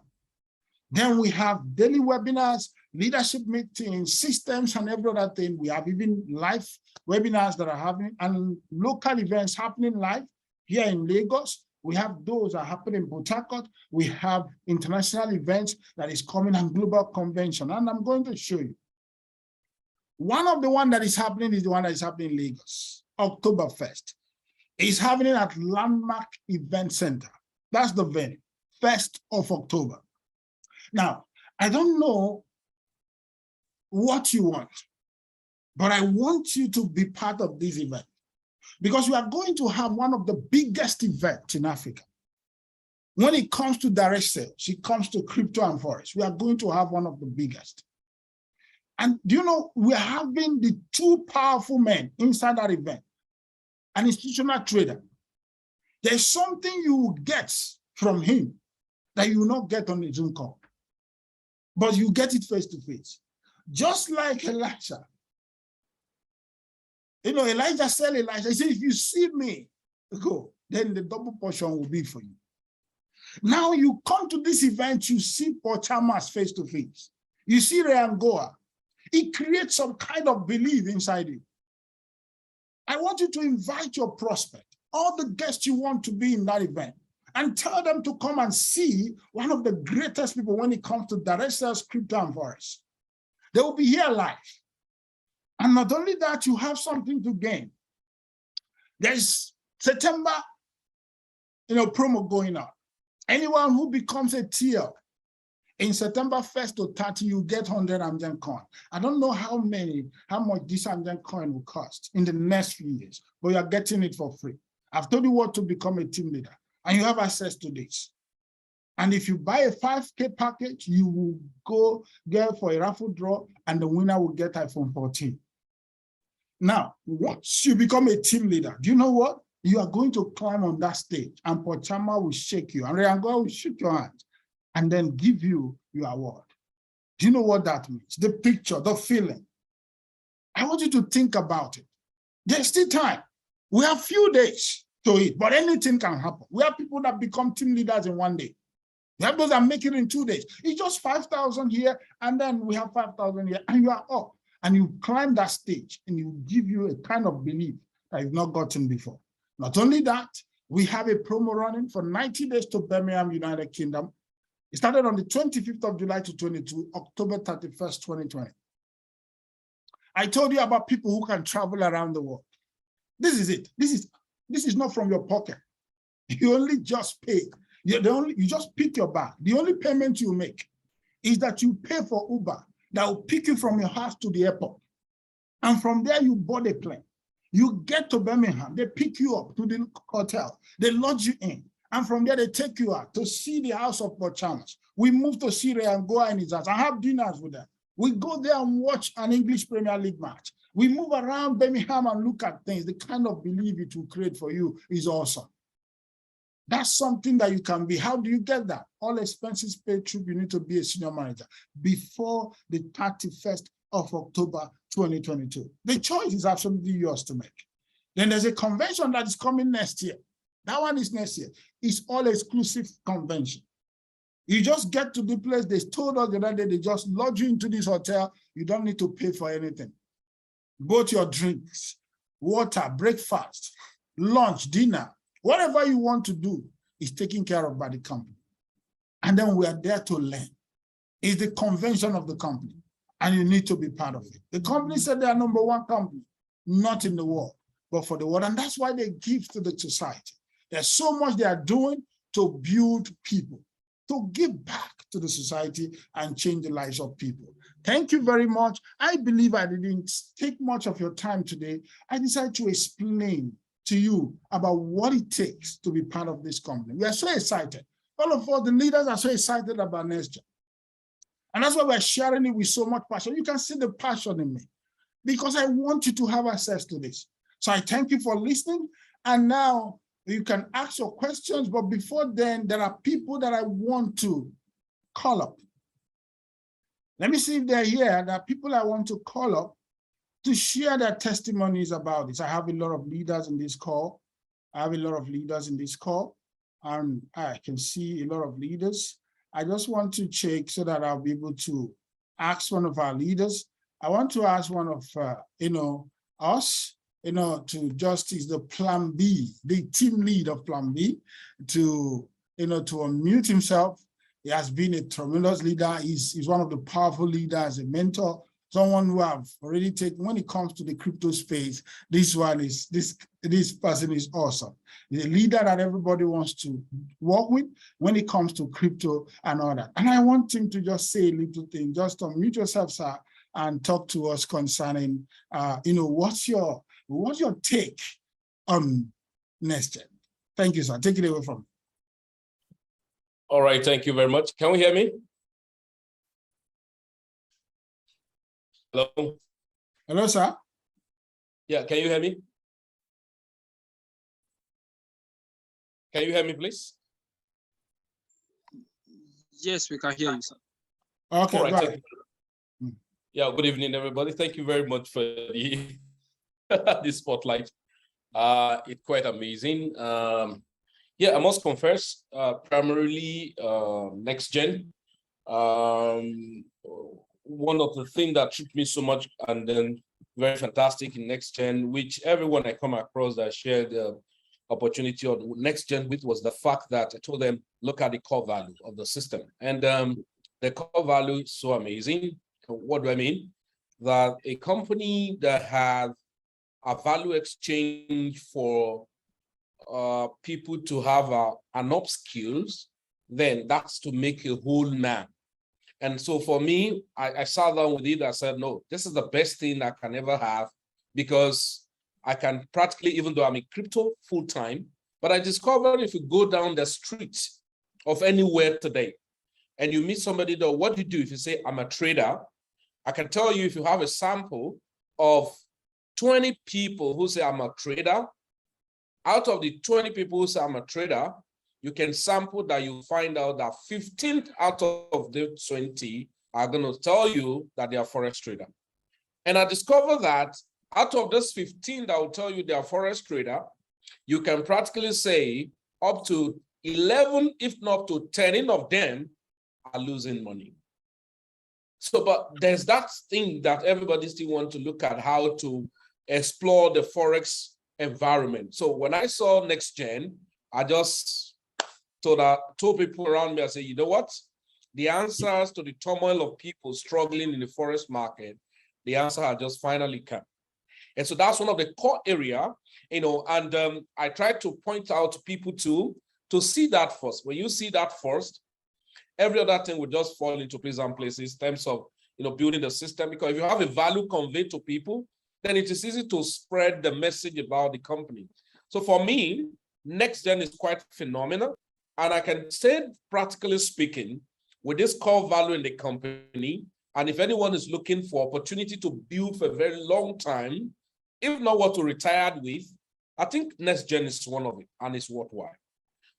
Then we have daily webinars, leadership meetings, systems, and every other thing. We have even live webinars that are happening and local events happening live here in Lagos. We have those that are happening in Port Harcourt. We have international events that is coming and global convention. And I'm going to show you. One of the one that is happening is the one that is happening in Lagos, October 1st. It's happening at Landmark Event Center. That's the venue, 1st of October. Now, I don't know what you want, but I want you to be part of this event because we are going to have one of the biggest events in Africa. When it comes to direct sales, it comes to crypto and forex, we are going to have one of the biggest. And do you know, we are having the 2 powerful men inside that event, an institutional trader. There's something you will get from him that you will not get on a Zoom call, but you get it face to face. Just like Elijah. You know, Elijah said, he said, if you see me, go, then the double portion will be for you. Now you come to this event, you see Paul Chalmers face to face. You see Ryan Goa. It creates some kind of belief inside you. I want you to invite your prospect, all the guests you want to be in that event, and tell them to come and see one of the greatest people when it comes to direct sales, crypto, and forex. They will be here live. And not only that, you have something to gain. There's September, promo going on. Anyone who becomes a tier in September 1st to 30, you get 100 AMGEN coin. I don't know how much this AMGEN coin will cost in the next few years, but you are getting it for free. I've told you what to become a team leader, and you have access to this. And if you buy a 5K package, you will go get for a raffle draw, and the winner will get iPhone 14. Now, once you become a team leader, do you know what? You are going to climb on that stage, and Pochama will shake you, and Reangoa will shake your hand, and then give you your award. Do you know what that means? The picture, the feeling. I want you to think about it. There's still time. We have few days to it, but anything can happen. We have people that become team leaders in one day. We have those that make it in 2 days. It's just 5,000 here, and then we have 5,000 here, and you are up. And you climb that stage, and you give you a kind of belief that you've not gotten before. Not only that, we have a promo running for 90 days to Birmingham, United Kingdom. It started on the 25th of July to 22, October 31st, 2020. I told you about people who can travel around the world. This is it. This is not from your pocket. You only just pay. You just pick your bag. The only payment you make is that you pay for Uber that will pick you from your house to the airport. And from there, you board a plane. You get to Birmingham. They pick you up to the hotel. They lodge you in. And from there, they take you out to see the house of Bochamas. We move to Syria and go in his house. I have dinners with them. We go there and watch an English Premier League match. We move around Birmingham and look at things. The kind of belief it will create for you is awesome. That's something that you can be. How do you get that? All expenses paid through, you need to be a senior manager before the 31st of October, 2022. The choice is absolutely yours to make. Then there's a convention that is coming next year. That one is next year. It's all exclusive convention. You just get to the place. They told us the other day, they just lodge you into this hotel. You don't need to pay for anything. Both your drinks, water, breakfast, lunch, dinner, whatever you want to do is taken care of by the company. And then we are there to learn. It's the convention of the company, and you need to be part of it. The company said they are #1 company, not in the world, but for the world. And that's why they give to the society. There's so much they are doing to build people, to give back to the society and change the lives of people. Thank you very much. I believe I didn't take much of your time today. I decided to explain to you about what it takes to be part of this company. We are so excited. All of us, the leaders, are so excited about NextGen. And that's why we're sharing it with so much passion. You can see the passion in me because I want you to have access to this. So I thank you for listening. And now you can ask your questions. But before then, there are people that I want to call up. Let me see if they're here. There are people I want to call up to share their testimonies about this. I have a lot of leaders in this call. And I can see a lot of leaders. I just want to check so that I'll be able to ask one of our leaders. I want to ask one of, us, to Justice, the Plan B, the team lead of Plan B, to unmute himself. He has been a tremendous leader. He's one of the powerful leaders, a mentor, someone who have already taken, when it comes to the crypto space, this person is awesome. He's a leader that everybody wants to work with when it comes to crypto and all that. And I want him to just say a little thing, just unmute yourself, sir, and talk to us concerning, what's your take on NextGen? Thank you, sir. Take it away from me. All right, thank you very much. Can we hear me? Hello? Hello, sir. Yeah, can you hear me? Can you hear me, please? Yes, we can hear you, sir. Okay, all right, right. Yeah, good evening, everybody. Thank you very much for the, the spotlight. It's quite amazing. Yeah, I must confess, primarily NextGen. One of the things that took me so much and then very fantastic in NextGen, which everyone I come across that shared the opportunity on NextGen with, was the fact that I told them, look at the core value of the system. And the core value is so amazing. What do I mean? that a company that has a value exchange for people to have an upskills, then that's to make a whole man. And so for me, I sat down with it. I said, no, this is the best thing I can ever have, because I can practically, even though I'm in crypto full time, but I discovered if you go down the street of anywhere today and you meet somebody that, what do you do? If you say, I'm a trader, I can tell you, if you have a sample of 20 people who say I'm a trader, out of the 20 people who say I'm a trader, you can sample that you find out that 15 out of the 20 are going to tell you that they are Forex trader. And I discovered that out of those 15 that will tell you they are Forex trader, you can practically say up to 11, if not to 10 of them are losing money. So, but there's that thing that everybody still wants to look at, how to explore the Forex environment. So when I saw NextGen, I just told people around me, I said, you know what? The answers to the turmoil of people struggling in the Forex market, the answer has just finally come. And so that's one of the core area, and I try to point out to people to see that first. When you see that first, every other thing will just fall into place and places in terms of building the system. Because if you have a value conveyed to people, then it is easy to spread the message about the company. So for me, NextGen is quite phenomenal. And I can say, practically speaking, with this core value in the company, and if anyone is looking for opportunity to build for a very long time, if not what to retire with, I think NextGen is one of it, and it's worthwhile.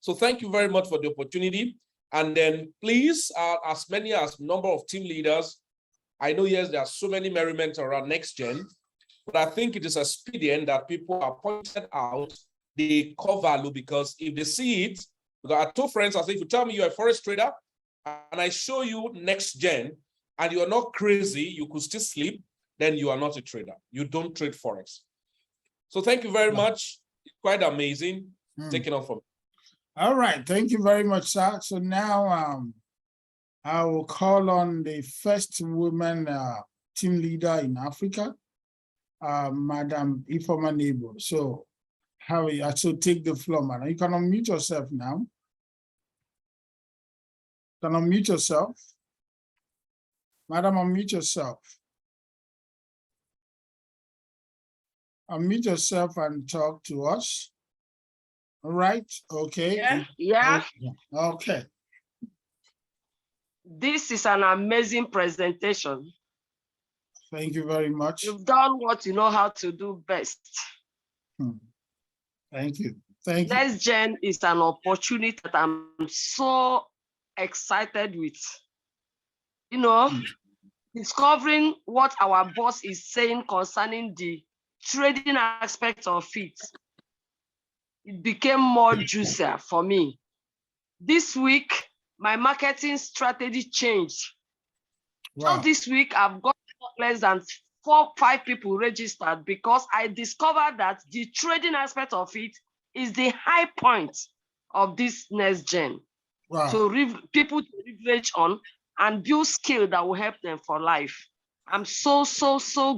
So thank you very much for the opportunity. And then please, as many as number of team leaders, I know, yes, there are so many merriment around NextGen, but I think it is expedient that people are pointed out the core value, because if they see it, because I told friends, I said, if you tell me you're a Forex trader and I show you NextGen and you're not crazy, you could still sleep, then you are not a trader. You don't trade Forex. So thank you very much. It's quite amazing. Taking off from. All right. Thank you very much, sir. So now I will call on the first woman team leader in Africa, Madam Ifeoma Nebo. So how are you? So take the floor, madam. You can unmute yourself now. You can unmute yourself. Madam, unmute yourself. Unmute yourself and talk to us. All right, okay. Yeah. Okay. This is an amazing presentation. Thank you very much. You've done what you know how to do best. Thank you. Thank you. NextGen is an opportunity that I'm so excited with. Discovering what our boss is saying concerning the trading aspect of it. It became more juicier for me. This week, my marketing strategy changed. Wow. So this week, I've got less than 4-5 people registered, because I discovered that the trading aspect of it is the high point of this NextGen. Wow. So people to leverage on and build skill that will help them for life. I'm so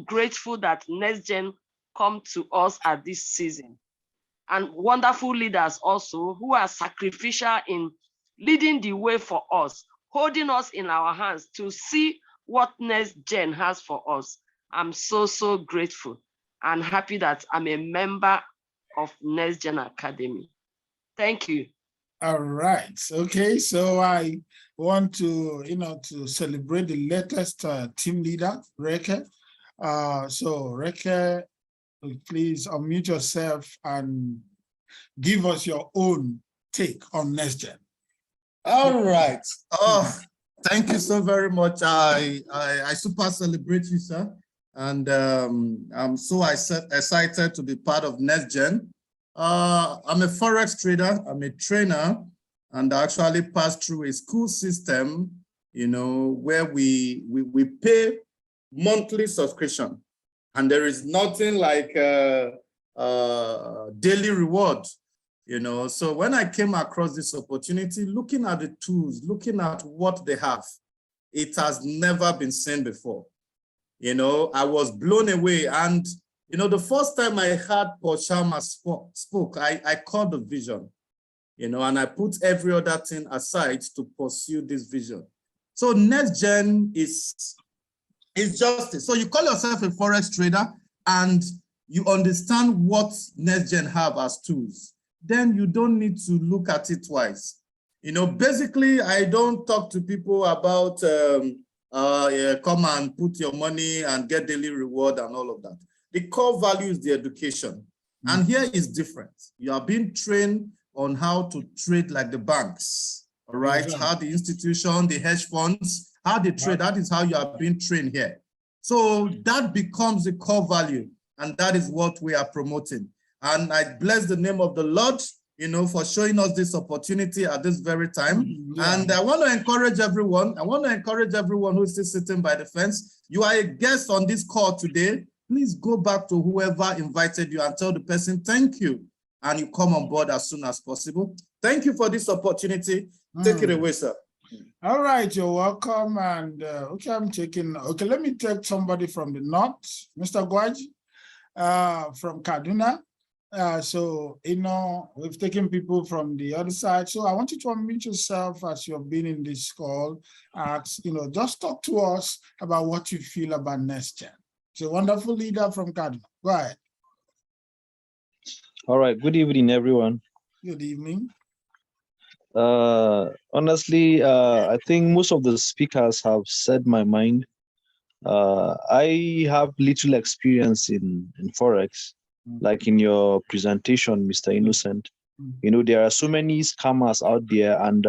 grateful that NextGen come to us at this season. And wonderful leaders also who are sacrificial in leading the way for us, holding us in our hands to see what NextGen has for us. I'm so grateful and happy that I'm a member of NextGen Academy. Thank you. All right. Okay. So I want to, to celebrate the latest team leader, Reke. So Reke, please unmute yourself and give us your own take on NextGen. All right. Oh, thank you so very much. I super celebrate you, sir. And I'm so excited to be part of NextGen. I'm a Forex trader, I'm a trainer, and I actually passed through a school system, where we pay monthly subscription. And there is nothing like daily reward, So when I came across this opportunity, looking at the tools, looking at what they have, it has never been seen before. You know, I was blown away. And, you know, the first time I heard Paul Sharma spoke, I caught the vision, you know, and I put every other thing aside to pursue this vision. So NextGen is justice. So you call yourself a Forex trader and you understand what NextGen have as tools, then you don't need to look at it twice. You know, basically, I don't talk to people about come and put your money and get daily reward and all of that. The core value is the education. And here is different. You are being trained on how to trade like the banks, all right? Exactly. How the institution, the hedge funds, how they trade, that is how you are being trained here. So that becomes the core value, and that is what we are promoting. And I bless the name of the Lord, you know, for showing us this opportunity at this very time. And I want to encourage everyone. Who is still sitting by the fence. You are a guest on this call today. Please go back to whoever invited you and tell the person thank you, and you come on board as soon as possible. Thank you for this opportunity. Take it away, sir. All right, you're welcome. And okay, let me take somebody from the north, Mr. Gwaji, from Kaduna. So, you know, we've taken people from the other side. So I want you to unmute yourself as you've been in this call. You know, just talk to us about what you feel about NextGen. It's a wonderful leader from Kaduna. Go ahead. All right. Good evening, everyone. Good evening. Honestly, I think most of the speakers have said my mind. I have little experience in Forex, like in your presentation, Mr. Innocent. You know, there are so many scammers out there, and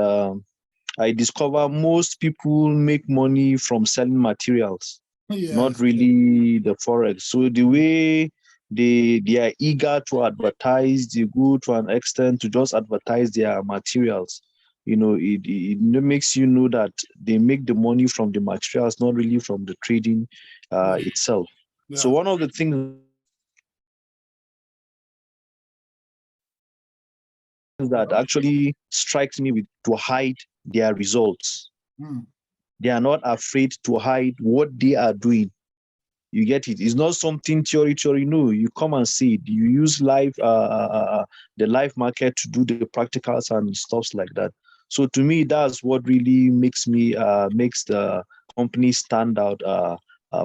I discover most people make money from selling materials, not really the Forex. So the way they are eager to advertise, they go to an extent to just advertise their materials. You know, it makes you know that they make the money from the materials, not really from the trading itself. Yeah. So one of the things that actually strikes me with to hide their results. They are not afraid to hide what they are doing. You get it? It's not something theory. No, you come and see it. You use live the live market to do the practicals and stuff like that. So to me, that's what really makes the company stand out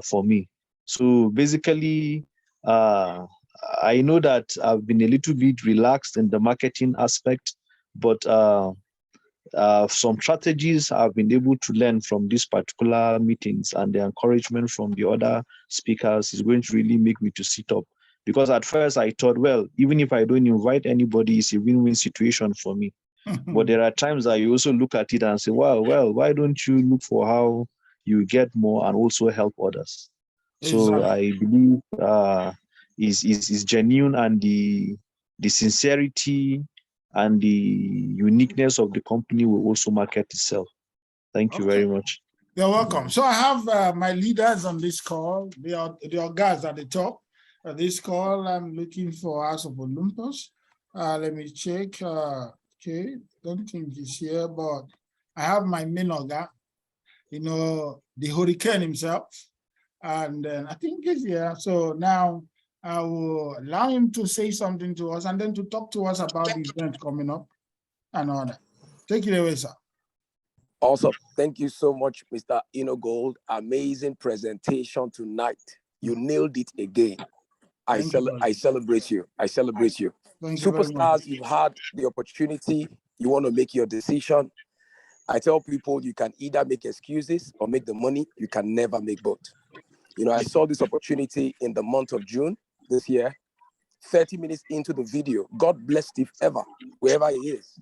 for me. So basically, I know that I've been a little bit relaxed in the marketing aspect, but some strategies I've been able to learn from these particular meetings, and the encouragement from the other speakers is going to really make me to sit up. Because at first I thought, well, even if I don't invite anybody, it's a win-win situation for me. But there are times that you also look at it and say, well, why don't you look for how you get more and also help others? So I believe is genuine, and the sincerity and the uniqueness of the company will also market itself. Thank you very much. You're welcome. So I have my leaders on this call. They are guys at the top. This call, I'm looking for House of Olympus. Let me check. Okay, don't think he's here, but I have my main organ, you know, the hurricane himself. And I think he's here. So now I will allow him to say something to us and then to talk to us about the event coming up and all that. Take it away, sir. Awesome. Thank you so much, Mr. Gold. Amazing presentation tonight. You nailed it again. I celebrate you. I celebrate you. Superstars, you've had the opportunity. You want to make your decision. I tell people you can either make excuses or make the money. You can never make both. You know, I saw this opportunity in the month of June this year. 30 minutes into the video, God bless Steve Ever, wherever he is,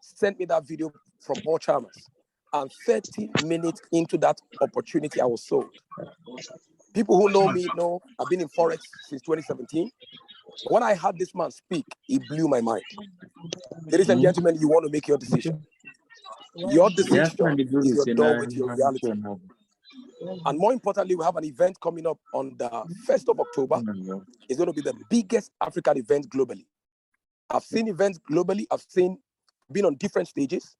sent me that video from Paul Chalmers. And 30 minutes into that opportunity, I was sold. People who know me know I've been in Forex since 2017. When I had this man speak, it blew my mind. Ladies and gentlemen, you want to make your decision. Your decision is your doorway to your reality. And more importantly, we have an event coming up on the 1st of October. It's going to be the biggest African event globally. I've seen events globally. Been on different stages.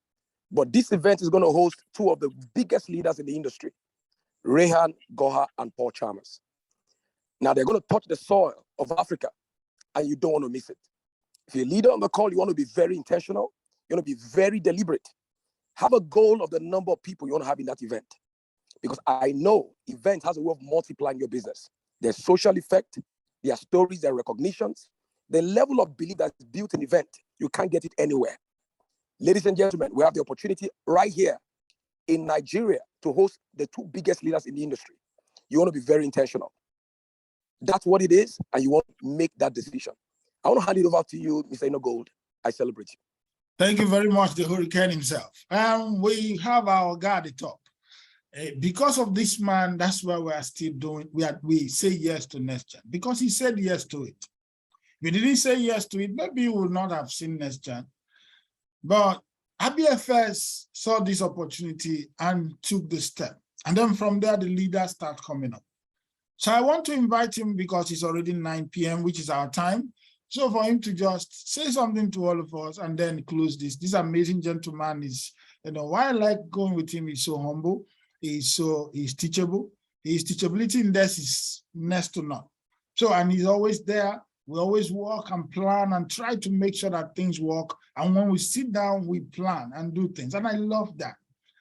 But this event is going to host two of the biggest leaders in the industry. Rehan, Goha, and Paul Chalmers. Now they're going to touch the soil of Africa, and you don't want to miss it. If you're a leader on the call, you want to be very intentional. You want to be very deliberate. Have a goal of the number of people you want to have in that event. Because I know event has a way of multiplying your business. There's social effect, there are stories, there are recognitions. The level of belief that's built in event, you can't get it anywhere. Ladies and gentlemen, we have the opportunity right here in Nigeria to host the two biggest leaders in the industry. You want to be very intentional. That's what it is, and you want to make that decision. I want to hand it over to you, Mr. Inogold. I celebrate you. Thank you very much, the Hurricane himself. We have our guy at the top. Because of this man, that's why we are still doing, we say yes to NextGen, because he said yes to it. If he didn't say yes to it, maybe you would not have seen NextGen. But IBFS saw this opportunity and took the step. And then from there, the leaders start coming up. So I want to invite him because it's already 9 p.m., which is our time. So for him to just say something to all of us and then close this. This amazing gentleman is, why I like going with him, he's so humble. He's teachable. His teachability index is next to none. So, and he's always there. We always work and plan and try to make sure that things work. And when we sit down, we plan and do things. And I love that.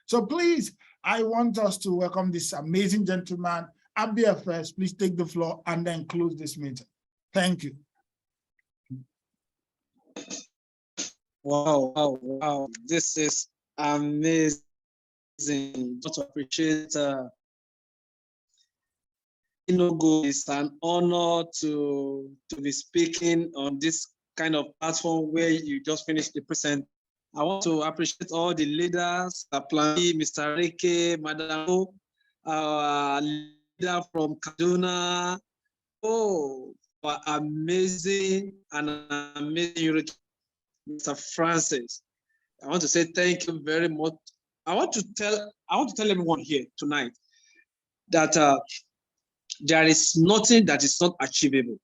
So please, I want us to welcome this amazing gentleman. IBFS, please take the floor and then close this meeting. Thank you. Wow. This is amazing. Just appreciate it's an honor to be speaking on this kind of platform where you just finished the present. I want to appreciate all the leaders, Mr. Rike, Madam, our leader from Kaduna. Oh, amazing Mr. Francis. I want to say thank you very much. I want to tell everyone here tonight that there is nothing that is not achievable.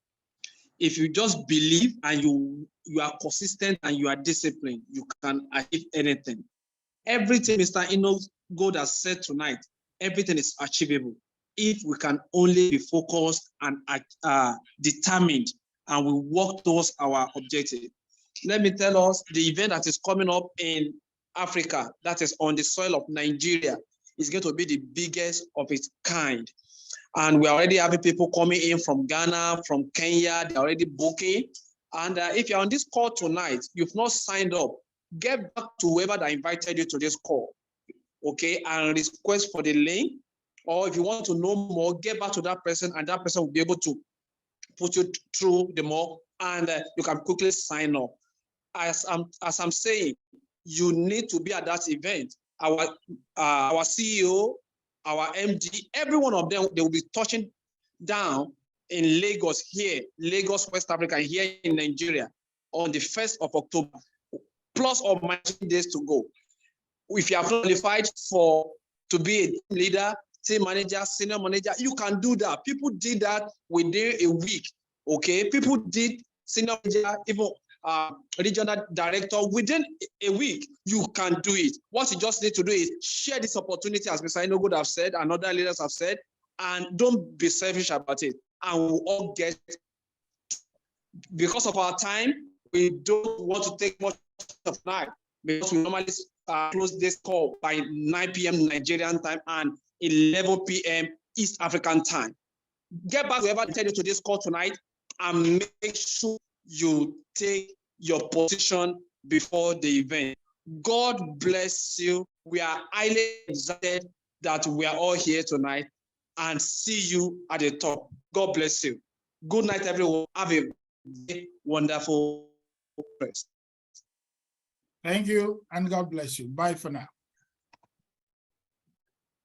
If you just believe and you are consistent and you are disciplined, you can achieve anything. Everything Mr. Inogold has said tonight, everything is achievable if we can only be focused and determined and we work towards our objective. Let me tell us the event that is coming up in Africa, that is on the soil of Nigeria, is going to be the biggest of its kind. And we're already having people coming in from Ghana, from Kenya, they're already booking. And if you're on this call tonight, you've not signed up, get back to whoever that invited you to this call, okay? And request for the link. Or if you want to know more, get back to that person and that person will be able to put you through the more and you can quickly sign up. As I'm saying, you need to be at that event. Our CEO, our MD, every one of them, they will be touching down in Lagos here, Lagos, West Africa, here in Nigeria on the 1st of October, plus or minus days to go. If you are qualified to be a team leader, team manager, senior manager, you can do that. People did that within a week, okay? People did senior manager, even regional director within a week. You can do it. What you just need to do is share this opportunity, as Mr. Inogold have said and other leaders have said, and don't be selfish about it. And we'll all get, because of our time, we don't want to take much of night because we normally close this call by 9 p.m. Nigerian time and 11 p.m. East African time. Get back to whoever attended to this call tonight and make sure you take your position before the event. God bless you. We are highly excited that we are all here tonight and see you at the top. God bless you. Good night, everyone. Have a wonderful rest. Thank you, and God bless you. Bye for now.